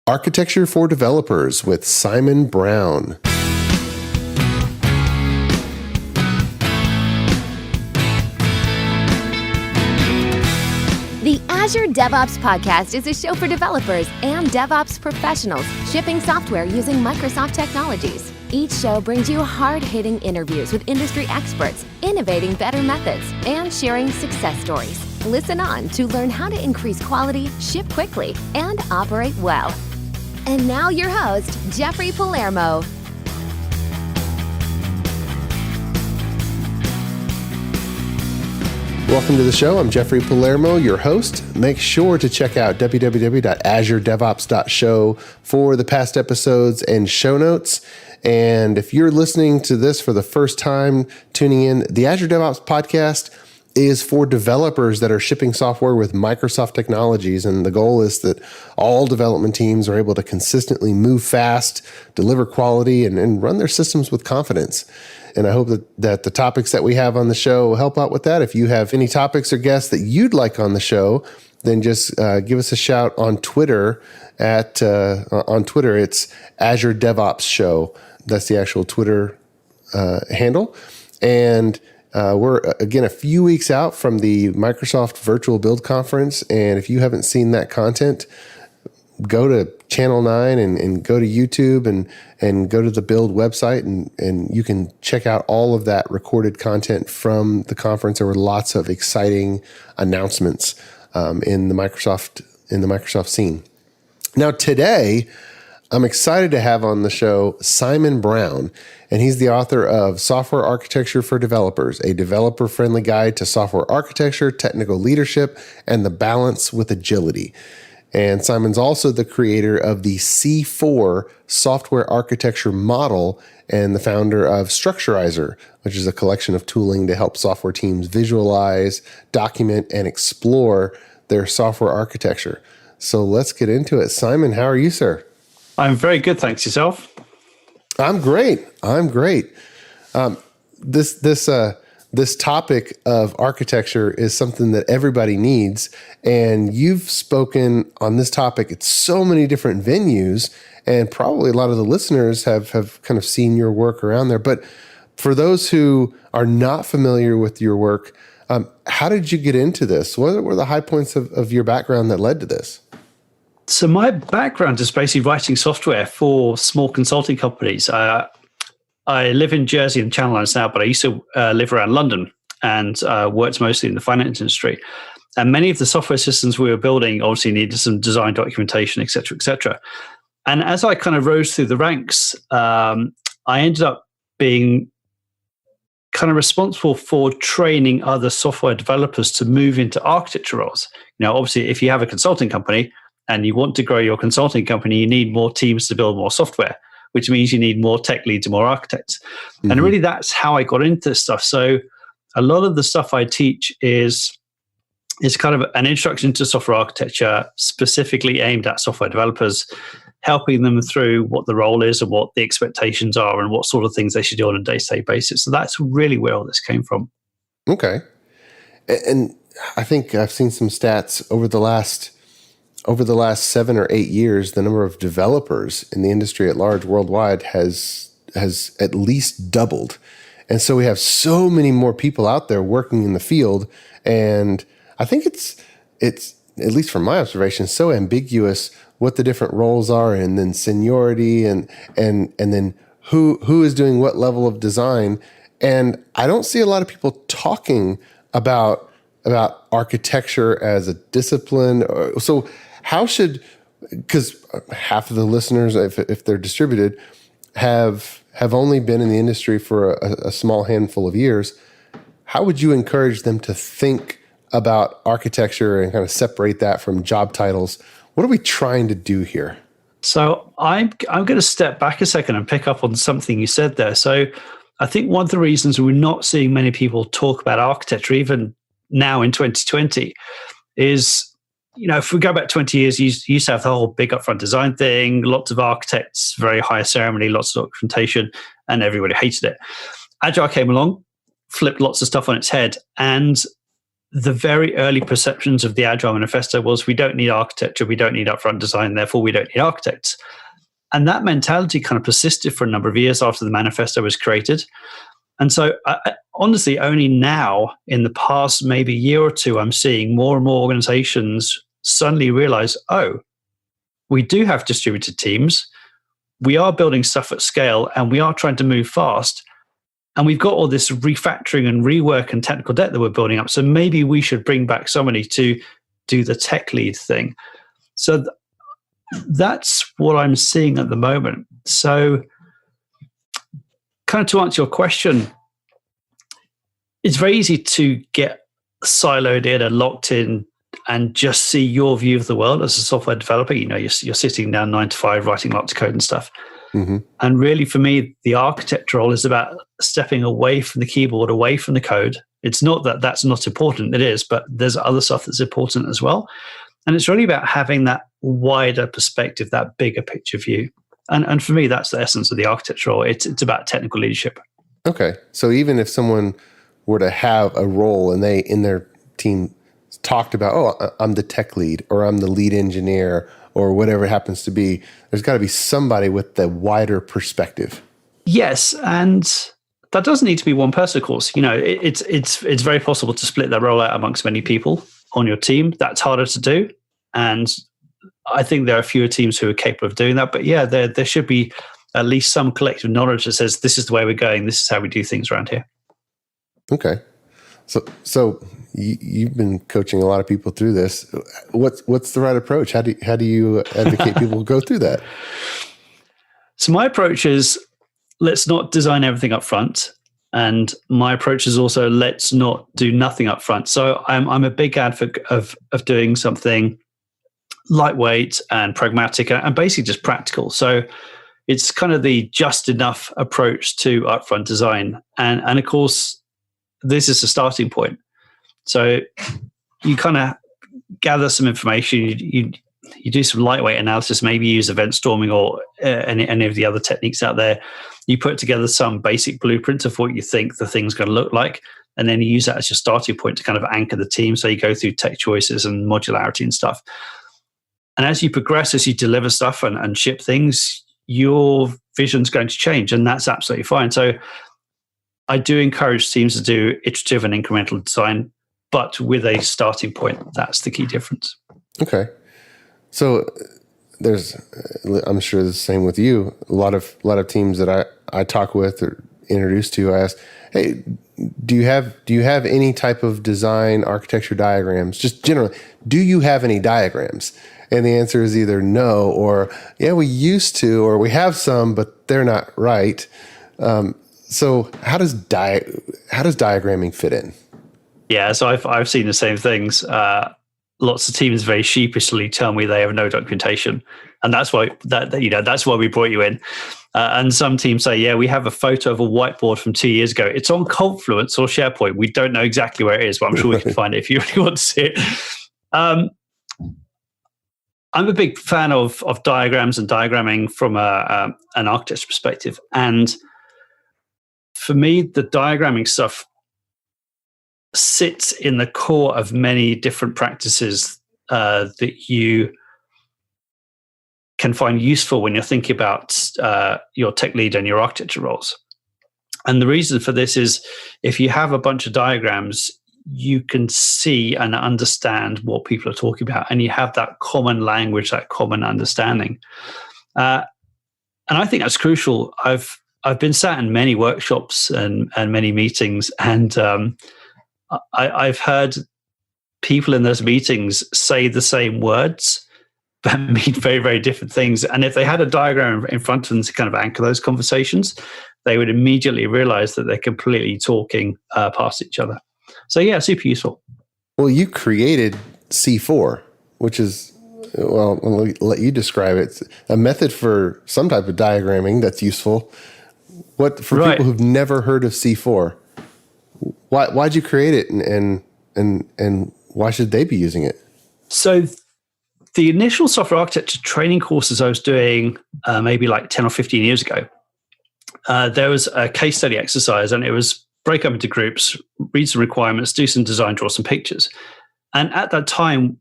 Architecture for Developers with Simon Brown. The Azure DevOps Podcast is a show for developers and DevOps professionals shipping software using Microsoft technologies. Each show brings you hard-hitting interviews with industry experts, innovating better methods, and sharing success stories. Listen on to learn how to increase quality, ship quickly, and operate well. And now your host, Jeffrey Palermo. Welcome to the show. I'm Jeffrey Palermo, your host. Make sure to check out www.azuredevops.show for the past episodes and show notes. And if you're listening to this for the first time, tuning in, the Azure DevOps Podcast is for developers that are shipping software with Microsoft technologies. And the goal is that all development teams are able to consistently move fast, deliver quality, and run their systems with confidence. And I hope that the topics that we have on the show will help out with that. If you have any topics or guests that you'd like on the show, then just give us a shout on Twitter. On Twitter, it's Azure DevOps Show. That's the actual Twitter handle. And we're, again, a few weeks out from the Microsoft Virtual Build Conference. And if you haven't seen that content, go to Channel 9 and go to YouTube and go to the Build website and you can check out all of that recorded content from the conference. There were lots of exciting announcements in the Microsoft scene. Now today, I'm excited to have on the show Simon Brown, and he's the author of Software Architecture for Developers, a developer-friendly guide to software architecture, technical leadership, and the balance with agility. And Simon's also the creator of the C4 software architecture model and the founder of Structurizr, which is a collection of tooling to help software teams visualize, document, and explore their software architecture. So let's get into it. Simon, how are you, sir? I'm very good, thanks. Yourself? I'm great. This topic of architecture is something that everybody needs, and you've spoken on this topic at so many different venues, and probably a lot of the listeners have kind of seen your work around there. But for those who are not familiar with your work, how did you get into this? What were the high points of your background that led to this? So my background is basically writing software for small consulting companies. I live in Jersey and Channel Islands now, but I used to live around London and worked mostly in the finance industry. And many of the software systems we were building obviously needed some design documentation, et cetera, et cetera. And as I kind of rose through the ranks, I ended up being kind of responsible for training other software developers to move into architecture roles. You know, obviously, if you have a consulting company and you want to grow your consulting company, you need more teams to build more software, which means you need more tech leads and more architects. Mm-hmm. And really, that's how I got into this stuff. So a lot of the stuff I teach is kind of an introduction to software architecture specifically aimed at software developers, helping them through what the role is and what the expectations are and what sort of things they should do on a day-to-day basis. So that's really where all this came from. Okay. And I think I've seen some stats over the last 7 or 8 years, the number of developers in the industry at large worldwide has at least doubled. And so we have so many more people out there working in the field. And I think it's at least from my observation, so ambiguous what the different roles are, and then seniority and then who is doing what level of design. And I don't see a lot of people talking about architecture as a discipline. So how should, because half of the listeners, if they're distributed, have only been in the industry for a small handful of years, how would you encourage them to think about architecture and kind of separate that from job titles? What are we trying to do here? So I'm going to step back a second and pick up on something you said there. So I think one of the reasons we're not seeing many people talk about architecture, even now in 2020, is, you know, if we go back 20 years, you used to have the whole big upfront design thing, lots of architects, very high ceremony, lots of documentation, and everybody hated it. Agile came along, flipped lots of stuff on its head, and the very early perceptions of the Agile Manifesto was we don't need architecture, we don't need upfront design, therefore we don't need architects. And that mentality kind of persisted for a number of years after the manifesto was created. And so honestly, only now in the past maybe year or two, I'm seeing more and more organizations suddenly realize, oh, we do have distributed teams. We are building stuff at scale and we are trying to move fast. And we've got all this refactoring and rework and technical debt that we're building up. So maybe we should bring back somebody to do the tech lead thing. So that's what I'm seeing at the moment. So kind of to answer your question, it's very easy to get siloed in and locked in and just see your view of the world as a software developer. You know, you're sitting down 9 to 5 writing lots of code and stuff. Mm-hmm. And really for me, the architect role is about stepping away from the keyboard, away from the code. It's not that that's not important. It is, but there's other stuff that's important as well. And it's really about having that wider perspective, that bigger picture view. And for me, that's the essence of the architect role. It's about technical leadership. Okay. So even if someone were to have a role and they in their team talked about, oh, I'm the tech lead or I'm the lead engineer or whatever it happens to be, there's got to be somebody with the wider perspective. Yes, and that doesn't need to be one person, of course. You know, it's very possible to split that role out amongst many people on your team. That's harder to do, and I think there are fewer teams who are capable of doing that. But yeah, there should be at least some collective knowledge that says this is the way we're going. This is how we do things around here. Okay, so you've been coaching a lot of people through this. What's the right approach? How do you advocate people go through that? So my approach is let's not design everything up front. And my approach is also let's not do nothing up front. So I'm a big advocate of doing something lightweight and pragmatic and basically just practical. So it's kind of the just enough approach to upfront design. And of course, this is the starting point. So you kind of gather some information, you do some lightweight analysis, maybe use event storming or any of the other techniques out there. You put together some basic blueprint of what you think the thing's going to look like, and then you use that as your starting point to kind of anchor the team. So you go through tech choices and modularity and stuff. And as you progress, as you deliver stuff and ship things, your vision's going to change, and that's absolutely fine. So I do encourage teams to do iterative and incremental design, but with a starting point. That's the key difference. Okay. So I'm sure the same with you. A lot of teams that I talk with or introduce to, I ask, hey, do you have any type of design architecture diagrams? Just generally, do you have any diagrams? And the answer is either no, or yeah, we used to, or we have some, but they're not right. So how does diagramming fit in? Yeah, so I've seen the same things. Lots of teams very sheepishly tell me they have no documentation, and that's why that's why we brought you in. And some teams say, yeah, we have a photo of a whiteboard from 2 years ago. It's on Confluence or SharePoint. We don't know exactly where it is, but I'm sure we can find it if you really want to see it. I'm a big fan of diagrams and diagramming from an architect's perspective. And for me, the diagramming stuff sits in the core of many different practices that you can find useful when you're thinking about your tech lead and your architecture roles. And the reason for this is if you have a bunch of diagrams, you can see and understand what people are talking about, and you have that common language, that common understanding. And I think that's crucial. I've been sat in many workshops and many meetings, and I've heard people in those meetings say the same words but mean very, very different things. And if they had a diagram in front of them to kind of anchor those conversations, they would immediately realize that they're completely talking past each other. So yeah, super useful. Well, you created C4, which is, well, I'll let you describe it. It's a method for some type of diagramming that's useful. What for people who've never heard of C4? Why'd you create it, and why should they be using it? So the initial software architecture training courses I was doing maybe like 10 or 15 years ago, there was a case study exercise, and it was break up into groups, read some requirements, do some design, draw some pictures. And at that time,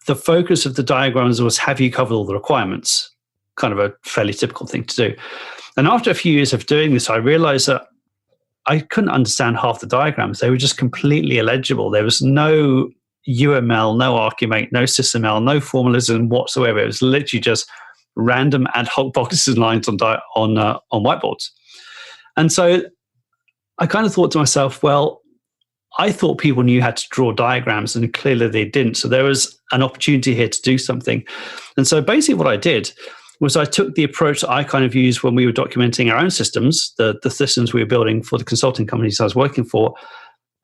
the focus of the diagrams was, have you covered all the requirements? Kind of a fairly typical thing to do. And after a few years of doing this, I realized that I couldn't understand half the diagrams. They were just completely illegible. There was no UML, no Archimate, no SysML, no formalism whatsoever. It was literally just random ad hoc boxes and lines on whiteboards. And so I kind of thought to myself, well, I thought people knew how to draw diagrams, and clearly they didn't. So there was an opportunity here to do something. And so basically what I did was I took the approach that I kind of used when we were documenting our own systems, the systems we were building for the consulting companies I was working for,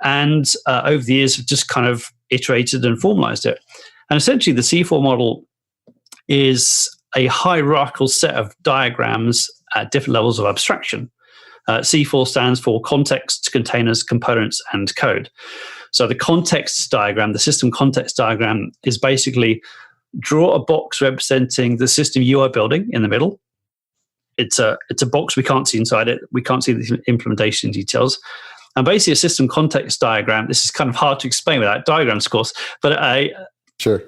and over the years have just kind of iterated and formalized it. And essentially the C4 model is a hierarchical set of diagrams at different levels of abstraction. C4 stands for context, containers, components, and code. So the context diagram, the system context diagram, is basically draw a box representing the system you are building in the middle. It's a box, we can't see inside it. We can't see the implementation details. And basically a system context diagram, this is kind of hard to explain without diagrams, of course, but a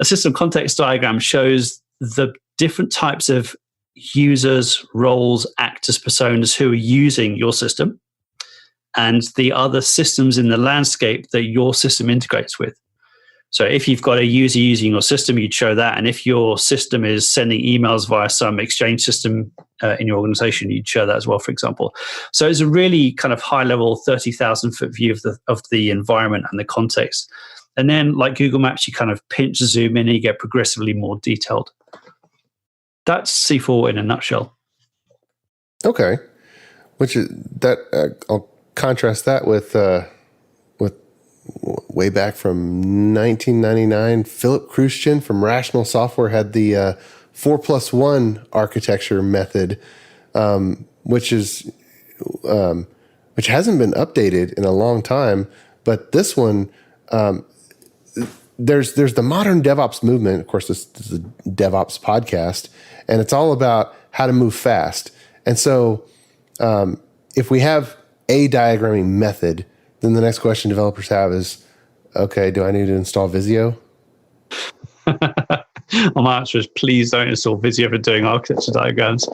system context diagram shows the different types of users, roles, actors, personas who are using your system and the other systems in the landscape that your system integrates with. So if you've got a user using your system, you'd show that. And if your system is sending emails via some exchange system in your organization, you'd show that as well, for example. So it's a really kind of high level 30,000-foot view of the environment and the context. And then like Google Maps, you kind of pinch, zoom in, and you get progressively more detailed. That's C4 in a nutshell. Okay. Which is that I'll contrast that with way back from 1999, Philip Khrushchev from Rational Software had the 4+1 architecture method, which hasn't been updated in a long time. But this one, there's the modern DevOps movement. Of course, this is a DevOps podcast, and it's all about how to move fast. And so if we have a diagramming method, then the next question developers have is, okay, do I need to install Viseo? Well, my answer is please don't install Viseo for doing architecture diagrams.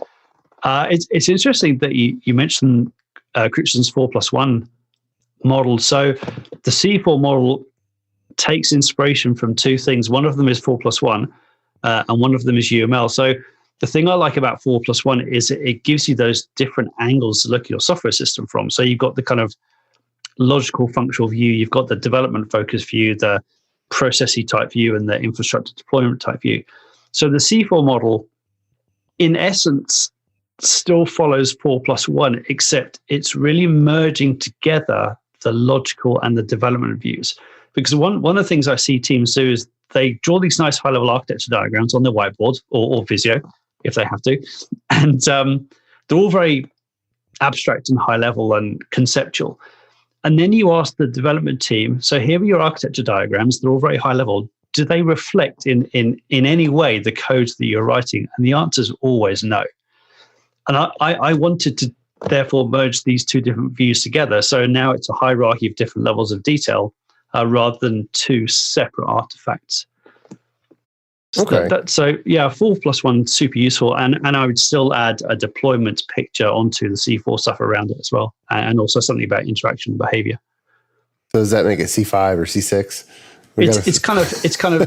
It's interesting that you mentioned Khrushchev's 4+1 model. So the C4 model takes inspiration from two things. One of them is 4+1, and one of them is UML. So the thing I like about 4+1 is it gives you those different angles to look at your software system from. So you've got the kind of logical functional view, you've got the development focused view, the processy type view, and the infrastructure deployment type view. So the C4 model, in essence, still follows 4+1, except it's really merging together the logical and the development views. Because one of the things I see teams do is they draw these nice high-level architecture diagrams on their whiteboard or Viseo, if they have to. And they're all very abstract and high-level and conceptual. And then you ask the development team, so here are your architecture diagrams, they're all very high-level. Do they reflect in any way the code that you're writing? And the answer is always no. And I wanted to therefore merge these two different views together. So now it's a hierarchy of different levels of detail rather than two separate artifacts. Okay. So 4+1 super useful, and I would still add a deployment picture onto the C4 stuff around it as well, and also something about interaction and behavior. So does that make it C5 or C6? It's kind of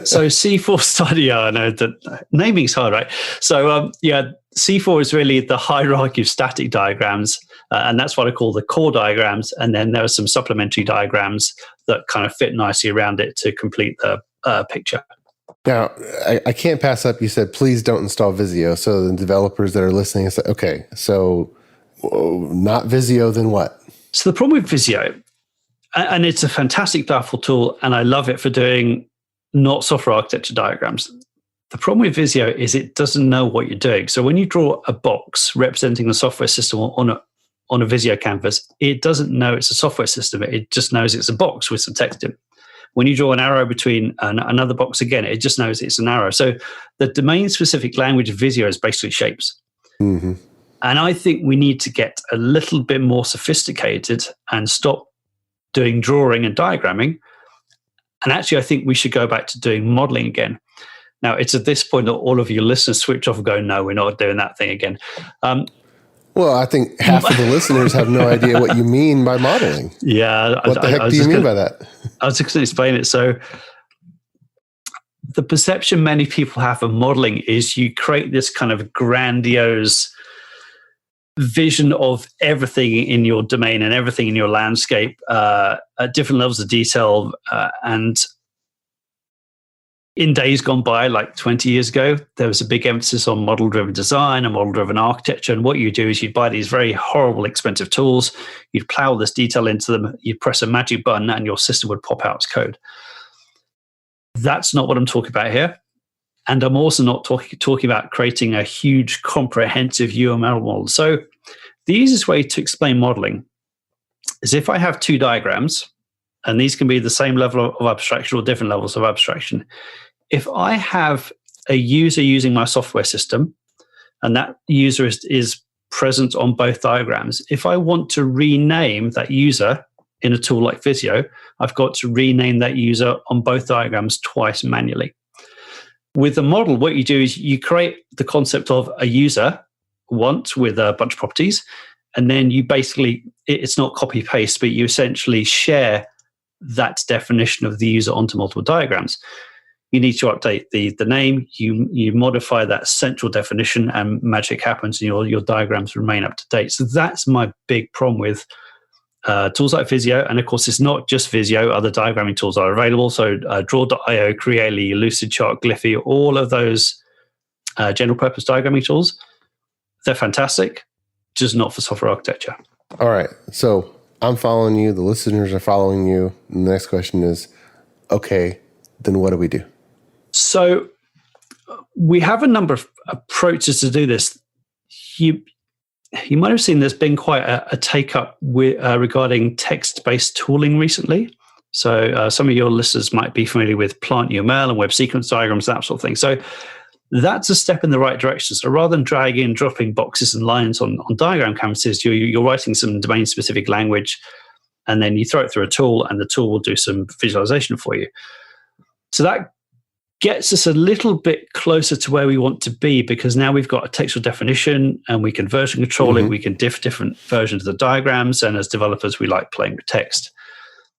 so C4 study. I know that naming's hard, right? So C4 is really the hierarchy of static diagrams, and that's what I call the core diagrams. And then there are some supplementary diagrams that kind of fit nicely around it to complete the picture. Now, I can't pass up, you said, please don't install Viseo. So the developers that are listening say, okay, so not Viseo, then what? So the problem with Viseo, and it's a fantastic, powerful tool, and I love it for doing not software architecture diagrams. The problem with Viseo is it doesn't know what you're doing. So when you draw a box representing the software system on a Viseo canvas, it doesn't know it's a software system. It just knows it's a box with some text in. When you draw an arrow between another box again, it just knows it's an arrow. So the domain-specific language of Viseo is basically shapes. Mm-hmm. And I think we need to get a little bit more sophisticated and stop doing drawing and diagramming. And actually, I think we should go back to doing modeling again. Now, it's at this point that all of your listeners switch off and go, no, we're not doing that thing again. Well, I think half of the listeners have no idea what you mean by modeling. Yeah. What the heck do you mean by that? I was just going to explain it. So the perception many people have of modeling is you create this kind of grandiose vision of everything in your domain and everything in your landscape at different levels of detail. And in days gone by, like 20 years ago, there was a big emphasis on model-driven design and model-driven architecture. And what you do is you'd buy these very horrible, expensive tools. You'd plow all this detail into them. You'd press a magic button and your system would pop out its code. That's not what I'm talking about here. And I'm also not talking about creating a huge, comprehensive UML model. So the easiest way to explain modeling is if I have two diagrams, and these can be the same level of abstraction or different levels of abstraction. If I have a user using my software system, and that user is present on both diagrams, if I want to rename that user in a tool like Viseo, I've got to rename that user on both diagrams twice manually. With a model, what you do is you create the concept of a user once with a bunch of properties, and then you basically, it's not copy-paste, but you essentially share that definition of the user onto multiple diagrams. You need to update the name, you modify that central definition, and magic happens and your diagrams remain up to date. So that's my big problem with tools like Viseo. And of course, it's not just Viseo, other diagramming tools are available. So Draw.io, Creately, Lucidchart, Glyphy, all of those general purpose diagramming tools, they're fantastic, just not for software architecture. All right. So I'm following you. The listeners are following you. And the next question is, okay, then what do we do? So we have a number of approaches to do this. You might have seen there's been quite a take-up regarding text-based tooling recently. So some of your listeners might be familiar with plant UML and web sequence diagrams, that sort of thing. So that's a step in the right direction. So rather than dragging and dropping boxes and lines on diagram canvases, you're writing some domain-specific language, and then you throw it through a tool, and the tool will do some visualization for you. So that gets us a little bit closer to where we want to be, because now we've got a textual definition, and we can version control it. We can diff different versions of the diagrams, and as developers, we like playing with text.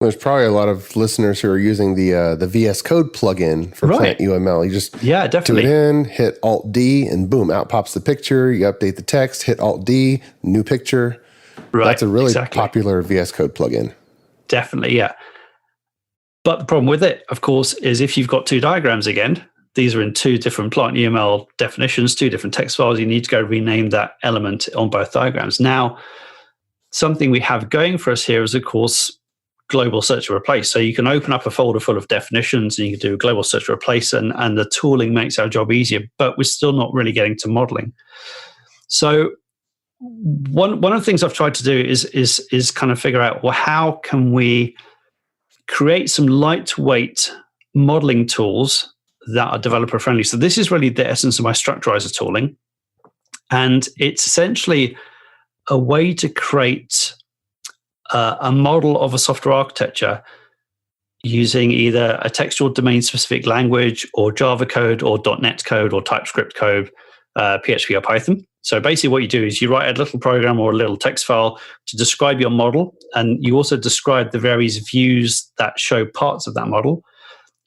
There's probably a lot of listeners who are using the VS Code plugin for Plant UML. You just definitely do it in, hit Alt-D, and boom, out pops the picture. You update the text, hit Alt-D, new picture. Right, that's a really popular VS Code plugin. Definitely, yeah. But the problem with it, of course, is if you've got two diagrams again, these are in two different Plant UML definitions, two different text files, you need to go rename that element on both diagrams. Now, something we have going for us here is, of course, global search and replace. So you can open up a folder full of definitions and you can do a global search and replace, and the tooling makes our job easier, but we're still not really getting to modeling. So one of the things I've tried to do is kind of figure out, well, how can we create some lightweight modeling tools that are developer friendly? So this is really the essence of my Structurizr tooling. And it's essentially a way to create a model of a software architecture using either a textual domain-specific language or Java code or .NET code or TypeScript code, PHP or Python. So basically what you do is you write a little program or a little text file to describe your model, and you also describe the various views that show parts of that model,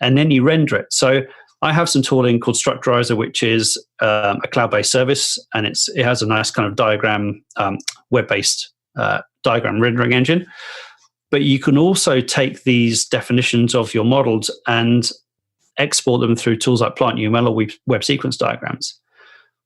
and then you render it. So I have some tooling called Structurizr, which is a cloud-based service, and it has a nice kind of diagram, web-based diagram rendering engine. But you can also take these definitions of your models and export them through tools like Plant UML or web sequence diagrams.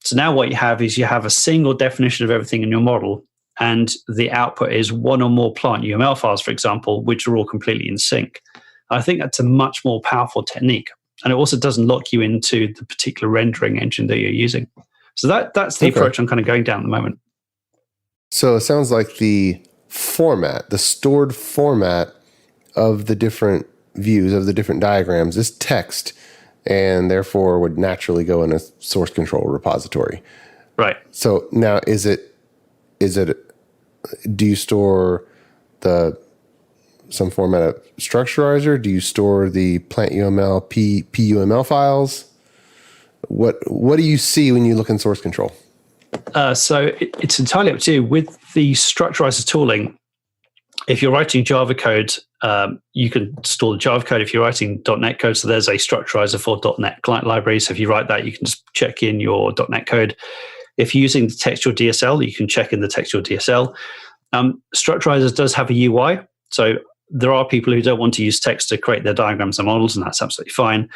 So now what you have is you have a single definition of everything in your model, and the output is one or more Plant UML files, for example, which are all completely in sync. I think that's a much more powerful technique. And it also doesn't lock you into the particular rendering engine that you're using. So that's the approach I'm kind of going down at the moment. So it sounds like the format, the stored format of the different views, of the different diagrams, is text, and therefore would naturally go in a source control repository. Right. So now do you store the some format of Structurizr? Do you store the plant UML, PUML files? What do you see when you look in source control? So it's entirely up to you. With the Structurizr tooling, if you're writing Java code, you can store the Java code. If you're writing .NET code, so there's a Structurizr for .NET client library. So if you write that, you can just check in your .NET code. If you're using the textual DSL, you can check in the textual DSL. Structurizr does have a UI. So there are people who don't want to use text to create their diagrams and models, and that's absolutely fine.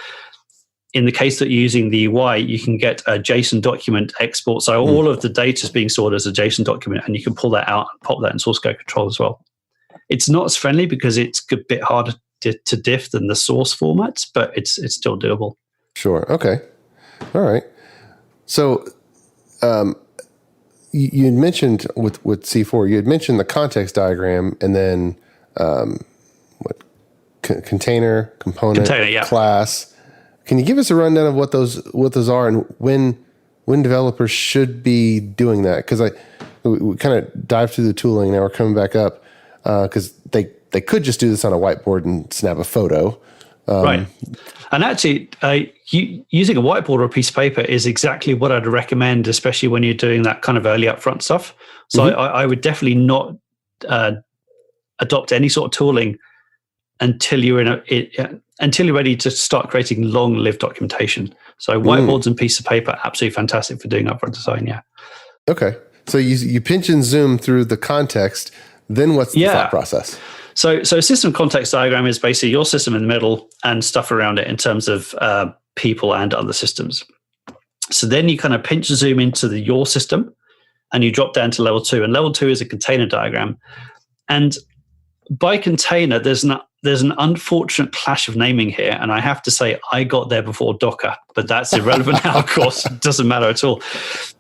In the case that you're using the UI, you can get a JSON document export. So all of the data is being stored as a JSON document, and you can pull that out and pop that in source code control as well. It's not as friendly because it's a bit harder to diff than the source formats, but it's still doable. Sure. Okay. All right. So you had mentioned with C4, you had mentioned the context diagram, and then container, component, class. Can you give us a rundown of what those are and when developers should be doing that? Because we kind of dived through the tooling. Now we're coming back up because they could just do this on a whiteboard and snap a photo. Right. And actually, using a whiteboard or a piece of paper is exactly what I'd recommend, especially when you're doing that kind of early upfront stuff. So I would definitely not adopt any sort of tooling until you're until you're ready to start creating long-lived documentation. So whiteboards and piece of paper, absolutely fantastic for doing upfront design. Yeah. Okay. So you pinch and zoom through the context. Then what's the thought process? So a system context diagram is basically your system in the middle and stuff around it in terms of people and other systems. So then you kind of pinch and zoom into your system, and you drop down to level 2. And level 2 is a container diagram. And by container, there's an unfortunate clash of naming here, and I have to say I got there before Docker, but that's irrelevant now, of course. It doesn't matter at all.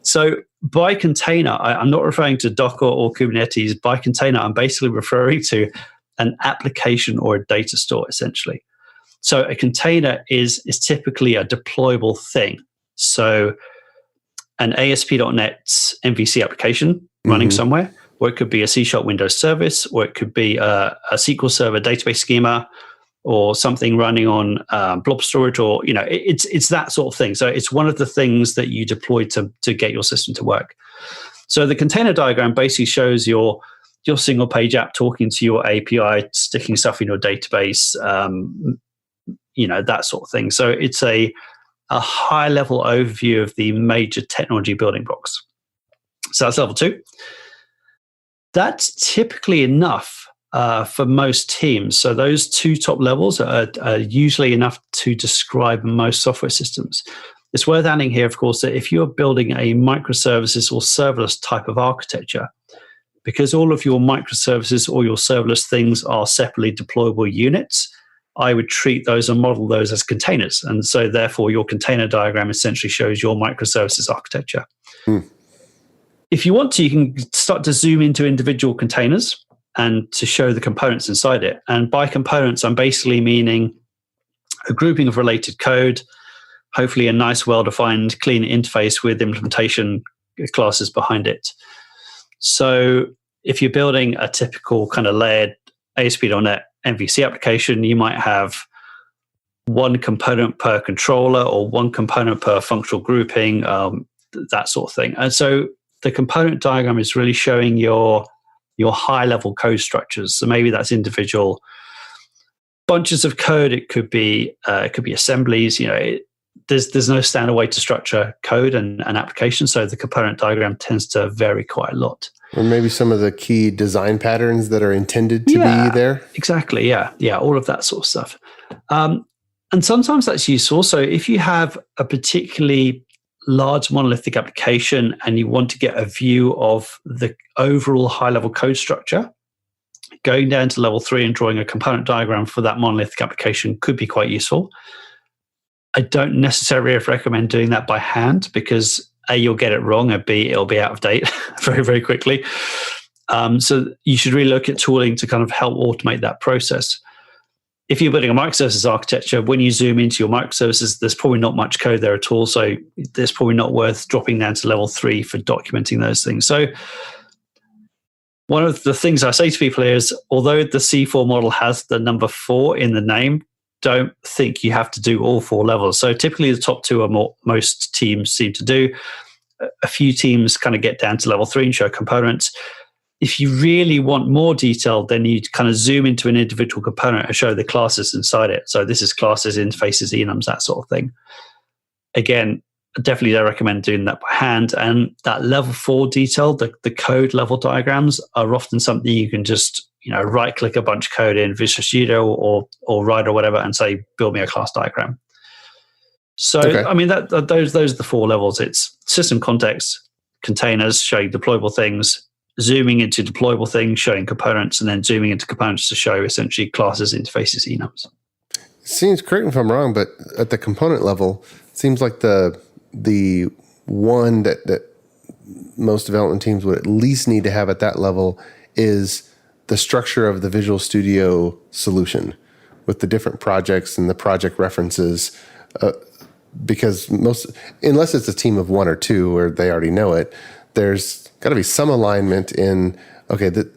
So by container, I'm not referring to Docker or Kubernetes. By container, I'm basically referring to an application or a data store, essentially. So a container is typically a deployable thing. So an ASP.NET MVC application running somewhere, or it could be a C# Windows service, or it could be a SQL Server database schema, or something running on blob storage, or it's that sort of thing. So it's one of the things that you deploy to get your system to work. So the container diagram basically shows your single page app talking to your API, sticking stuff in your database, that sort of thing. So it's a high level overview of the major technology building blocks. So that's level 2. That's typically enough for most teams. So those 2 top levels are usually enough to describe most software systems. It's worth adding here, of course, that if you're building a microservices or serverless type of architecture, because all of your microservices or your serverless things are separately deployable units, I would treat those and model those as containers. And so therefore your container diagram essentially shows your microservices architecture. If you want to, you can start to zoom into individual containers and to show the components inside it. And by components, I'm basically meaning a grouping of related code, hopefully a nice, well-defined, clean interface with implementation classes behind it. So if you're building a typical kind of layered ASP.NET MVC application, you might have one component per controller or one component per functional grouping, that sort of thing. And so the component diagram is really showing your high-level code structures. So maybe that's individual bunches of code. It could be assemblies. There's no standard way to structure code and an application. So the component diagram tends to vary quite a lot. Or maybe some of the key design patterns that are intended to be there. Exactly. Yeah. All of that sort of stuff. And sometimes that's useful. So if you have a particularly large monolithic application and you want to get a view of the overall high-level code structure, going down to level 3 and drawing a component diagram for that monolithic application could be quite useful. I don't necessarily recommend doing that by hand because A, you'll get it wrong, and B, it'll be out of date very, very quickly. So you should really look at tooling to kind of help automate that process. If you're building a microservices architecture, when you zoom into your microservices, there's probably not much code there at all. So there's probably not worth dropping down to level 3 for documenting those things. So One of the things I say to people is, although the C4 model has the number 4 in the name, don't think you have to do all 4 levels. So typically the top 2 are more most teams seem to do. A few teams kind of get down to level 3 and show components. If you really want more detail, then you kind of zoom into an individual component and show the classes inside it. So this is classes, interfaces, enums, that sort of thing. Again, I definitely don't recommend doing that by hand. And that level 4 detail, the code level diagrams, are often something you can just right-click a bunch of code in Visual Studio or Write or whatever and say, build me a class diagram. So, okay. I mean, those are the 4 levels. It's system context, containers, showing deployable things, zooming into deployable things, showing components, and then zooming into components to show essentially classes, interfaces, enums. Seems, correct me if I'm wrong, but at the component level, it seems like the one that most development teams would at least need to have at that level is the structure of the Visual Studio solution with the different projects and the project references. Because unless it's a team of 1 or 2 where they already know it, there's got to be some alignment in, okay, that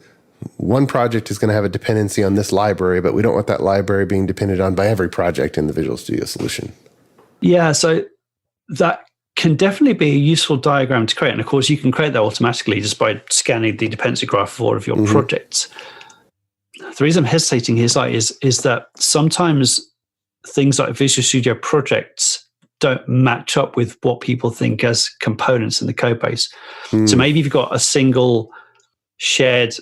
one project is going to have a dependency on this library, but we don't want that library being depended on by every project in the Visual Studio solution. Yeah, so that can definitely be a useful diagram to create. And of course, you can create that automatically just by scanning the dependency graph for all of your projects. The reason I'm hesitating here is that sometimes things like Visual Studio projects don't match up with what people think as components in the code base. So maybe you've got a single shared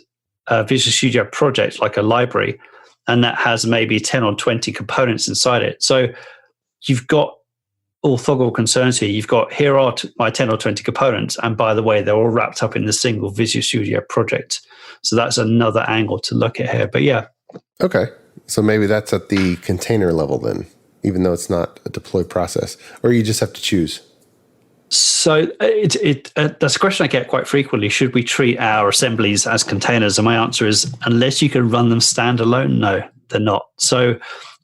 Visual Studio project, like a library, and that has maybe 10 or 20 components inside it. So you've got orthogonal concerns here. You've got, here are my 10 or 20 components, and by the way, they're all wrapped up in the single Visual Studio project. So that's another angle to look at here. But yeah. Okay. So maybe that's at the container level then, even though it's not a deploy process, or you just have to choose. So that's a question I get quite frequently. Should we treat our assemblies as containers? And my answer is, unless you can run them standalone, no, they're not. So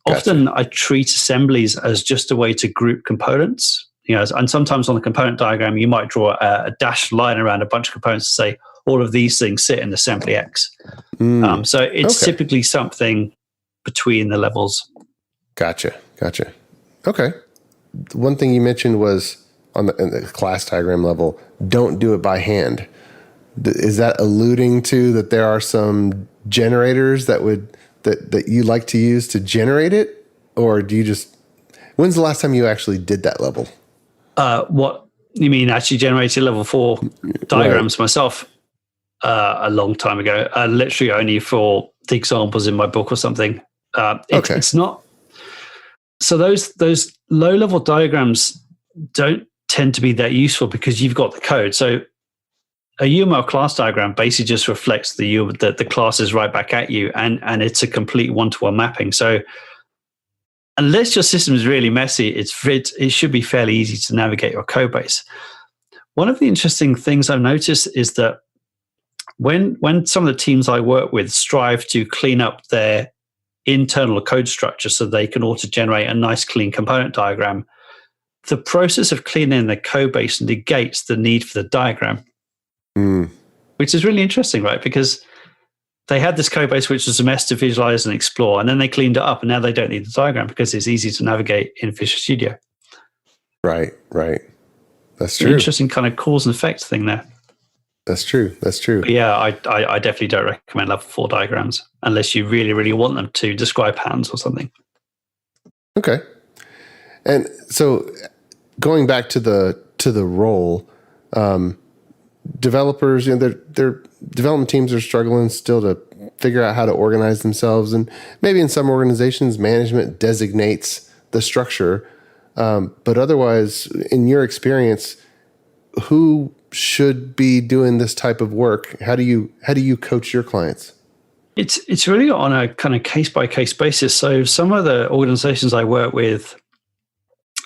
often I treat assemblies as just a way to group components. And sometimes on the component diagram, you might draw a dashed line around a bunch of components to say all of these things sit in assembly X. So it's typically something between the levels. Gotcha. Okay. One thing you mentioned was on the class diagram level, don't do it by hand. Is that alluding to that there are some generators that you like to use to generate it? Or do you just, when's the last time you actually did that level? What you mean, actually generated level 4 diagrams myself? A long time ago, literally only for the examples in my book or something. It's not. So those low level diagrams don't tend to be that useful because you've got the code. So a UML class diagram basically just reflects the classes right back at you, and it's a complete one-to-one mapping. So unless your system is really messy, it should be fairly easy to navigate your code base. One of the interesting things I've noticed is that when some of the teams I work with strive to clean up their internal code structure so they can auto-generate a nice clean component diagram, the process of cleaning the code base negates the need for the diagram, which is really interesting, right? Because they had this code base which was a mess to visualize and explore, and then they cleaned it up, and now they don't need the diagram because it's easy to navigate in Visual Studio. Right. That's true. An interesting kind of cause and effect thing there. That's true. But yeah, I definitely don't recommend level 4 diagrams unless you really, really want them to describe patterns or something. Okay. And so going back to the role, developers, their development teams are struggling still to figure out how to organize themselves. And maybe in some organizations, management designates the structure. But otherwise, in your experience, who should be doing this type of work? How do you coach your clients? It's really on a kind of case-by-case basis. So some of the organizations I work with,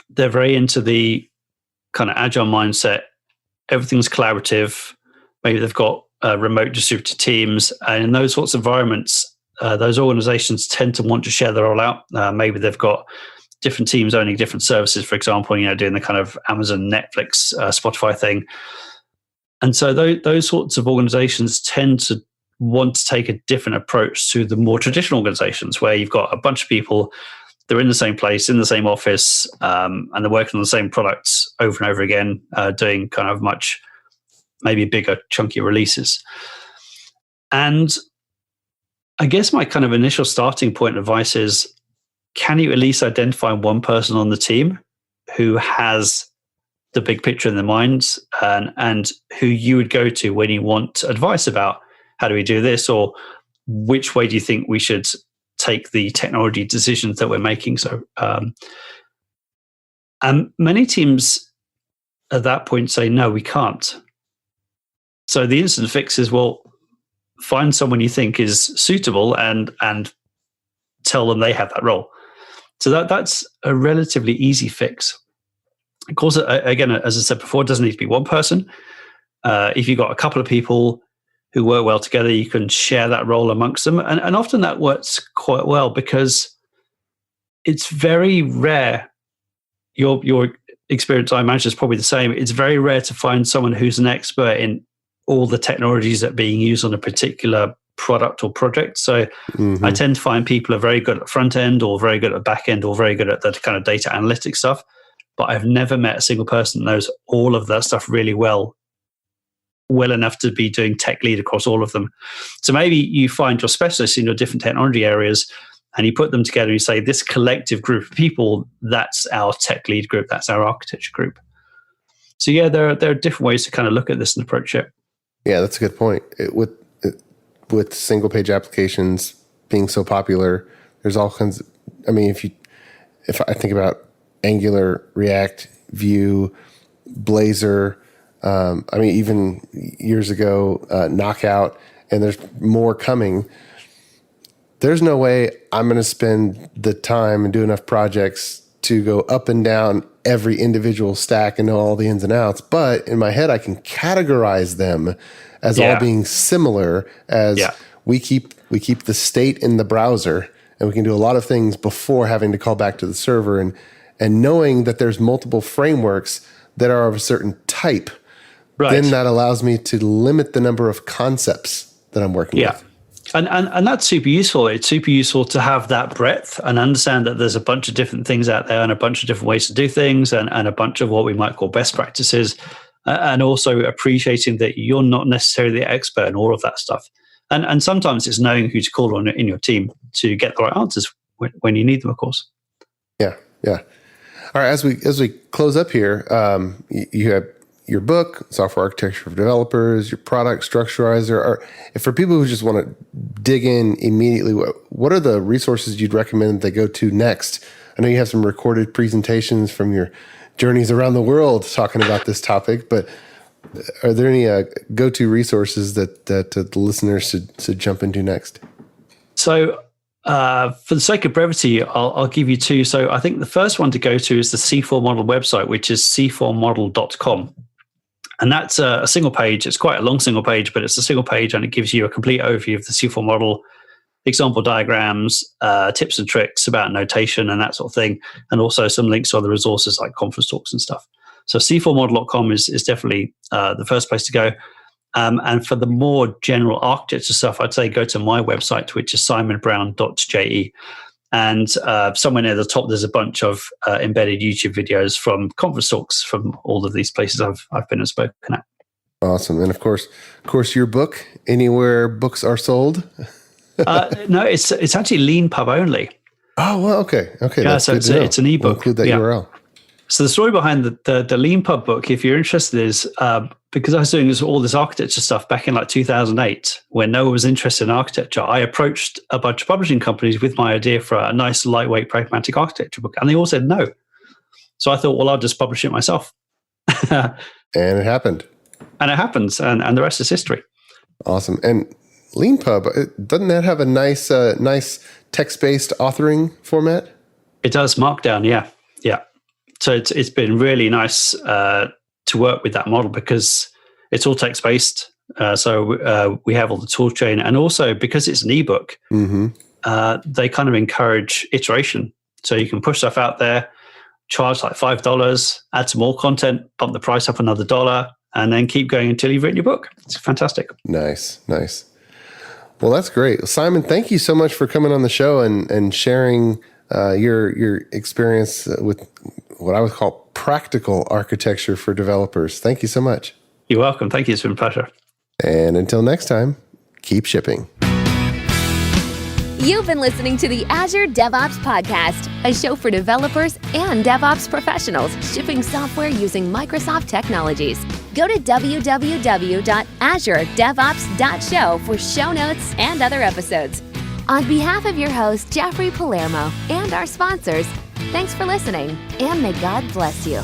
they're very into the kind of agile mindset. Everything's collaborative. Maybe they've got remote distributed teams. And in those sorts of environments, those organizations tend to want to share their all out. Maybe they've got different teams owning different services, for example, doing the kind of Amazon, Netflix, Spotify thing. And so those sorts of organizations tend to want to take a different approach to the more traditional organizations where you've got a bunch of people, they're in the same place, in the same office, and they're working on the same products over and over again, doing kind of much, maybe bigger, chunky releases. And I guess my kind of initial starting point advice is, can you at least identify one person on the team who has the big picture in their minds and who you would go to when you want advice about how do we do this, or which way do you think we should take the technology decisions that we're making? So, and many teams at that point say, no, we can't. So the instant fix is, well, find someone you think is suitable and tell them they have that role. So that's a relatively easy fix. Of course, again, as I said before, it doesn't need to be one person. If you've got a couple of people who work well together, you can share that role amongst them. And often that works quite well because it's very rare. Your experience, I imagine, is probably the same. It's very rare to find someone who's an expert in all the technologies that are being used on a particular product or project. So I tend to find people are very good at front end or very good at back end or very good at the kind of data analytics stuff. But I've never met a single person that knows all of that stuff really well enough to be doing tech lead across all of them. So maybe you find your specialists in your different technology areas and you put them together and you say, this collective group of people, that's our tech lead group, that's our architecture group. So yeah, there are different ways to kind of look at this and approach it. Yeah, that's a good point. With single page applications being so popular, there's all kinds of, I mean, if I think about Angular, React, Vue, Blazor, I mean, even years ago, Knockout, and there's more coming. There's no way I'm going to spend the time and do enough projects to go up and down every individual stack and know all the ins and outs. But in my head, I can categorize them as all being similar, as we keep the state in the browser, and we can do a lot of things before having to call back to the server, and knowing that there's multiple frameworks that are of a certain type. Right. Then that allows me to limit the number of concepts that I'm working with. And that's super useful. It's super useful to have that breadth and understand that there's a bunch of different things out there and a bunch of different ways to do things and a bunch of what we might call best practices, and also appreciating that you're not necessarily the expert in all of that stuff. And sometimes it's knowing who to call on in your team to get the right answers when you need them, of course. Yeah. All right, as we close up here, you have your book, Software Architecture for Developers, your product, Structurizr. Or if for people who just want to dig in immediately, what are the resources you'd recommend they go to next? I know you have some recorded presentations from your journeys around the world talking about this topic, but are there any go-to resources that the listeners should jump into next? So for the sake of brevity, I'll give you two. So I think the first one to go to is the C4 Model website, which is c4model.com. And that's a single page. It's quite a long single page, but it's a single page and it gives you a complete overview of the C4 model, example diagrams, tips and tricks about notation and that sort of thing, and also some links to other resources like conference talks and stuff. So c4model.com is definitely the first place to go. And for the more general architecture stuff, I'd say go to my website, which is simonbrown.je. And somewhere near the top, there's a bunch of embedded YouTube videos from conference talks from all of these places I've been and spoken at. Awesome. And of course, your book, anywhere books are sold? No, it's actually LeanPub only. Oh, well, okay. Yeah, so it's an ebook. We'll include that URL. So the story behind the LeanPub book, if you're interested, is because I was doing all this architecture stuff back in like 2008, when no one was interested in architecture. I approached a bunch of publishing companies with my idea for a nice, lightweight, pragmatic architecture book, and they all said no. So I thought, well, I'll just publish it myself. And it happened. And it happens, and the rest is history. Awesome. And LeanPub, doesn't that have a nice text-based authoring format? It does, Markdown, yeah. So it's been really nice to work with that model because it's all text-based. So we have all the tool chain. And also because it's an ebook, they kind of encourage iteration. So you can push stuff out there, charge like $5, add some more content, bump the price up another $1, and then keep going until you've written your book. It's fantastic. Nice. Well, that's great. Simon, thank you so much for coming on the show and sharing your experience with what I would call practical architecture for developers. Thank you so much. You're welcome. Thank you. It's been a pleasure. And until next time, keep shipping. You've been listening to the Azure DevOps Podcast, a show for developers and DevOps professionals shipping software using Microsoft technologies. Go to www.azuredevops.show for show notes and other episodes. On behalf of your host, Jeffrey Palermo, and our sponsors, thanks for listening, and may God bless you.